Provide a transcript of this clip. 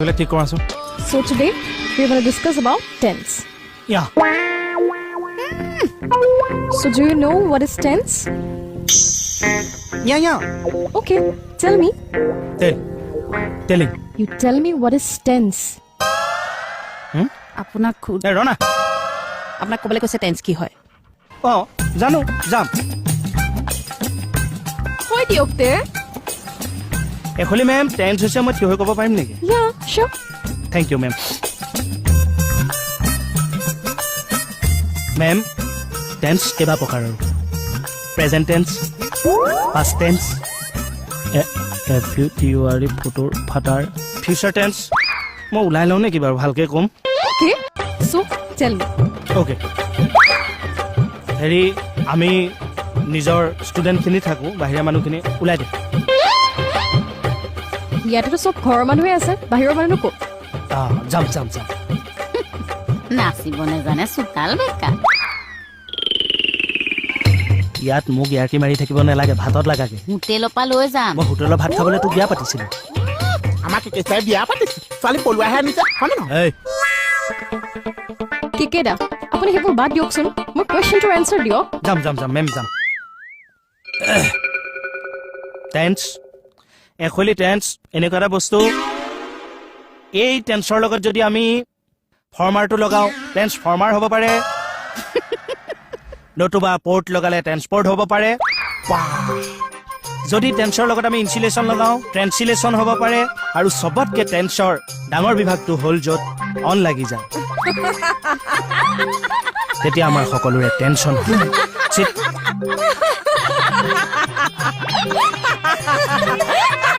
ঠিক কৰাছো So today we're going to discuss about tense. Yeah. So do you know what is tense? Yeah. Okay, tell me. Telling. You tell me what is tense. আপোনাক ৰণা আপোনাক ক'বলৈ কৈছে tense কি হয় জানো যাম Why দিয়ক তে? এখলি মেম টেন্স হৈছে মই থিয় হৈ ক'ব পাৰিম নেকি Yeah, sure. Thank you ma'am ma'am tense কেইবা প্ৰকাৰৰ প্ৰেজেণ্ট টেন্স পাষ্ট টেন্স ফুটোৰ ফাটাৰ ফিউচাৰ টেন্স মই ওলাই লওঁ নেকি বাৰু ভালকৈ ক'ম Okay, so tell me. Okay হেৰি আমি নিজৰ ষ্টুডেণ্টখিনি থাকোঁ বাহিৰা মানুহখিনি ওলাই দিওঁ ইয়াতেতো চব ঘৰৰ মানুহে আছে বাহিৰৰ মানুহ ক'ত? যাম নাচিব নেজানে চোতাল বেকা ইয়াত মোক ইয়াৰকি মাৰি থাকিব নালাগে ভাতত লাগাকে হোটেলৰ পৰা লৈ যাম মই হোটেলৰ ভাত খাবলৈ তোক বিয়া পাতিছিলোঁ আমাক কেঁচাই বিয়া পাতিছে ছোৱালী পলুৱাহে আনিছে হয়নে নহয় এই কেকেদা আপুনি সেইবোৰ বাদ দিয়কচোন মোৰ কুৱেশ্যনটোৰ এনচাৰ দিয়ক যাম মেম যাম টেন্স এখলি টেন্স এনেকুৱা এটা বস্তু এই টেন্সৰ লগত যদি আমি ফৰ্মাৰটো লগাওঁ টেন্স ফৰ্মাৰ হ'ব পাৰে নতুবা পৰ্ট লগালে ট্ৰেন্সপৰ্ট হ'ব পাৰে যদি টেন্সৰ লগত আমি ইনচিলেশ্যন লগাওঁ ট্ৰেন্সিলেশ্যন হ'ব পাৰে আৰু চবতকে টেন্সৰ ডাঙৰ বিভাগটো হ'ল য'ত অন লাগি যায় তেতিয়া আমাৰ সকলোৰে টেনশ্যন হয়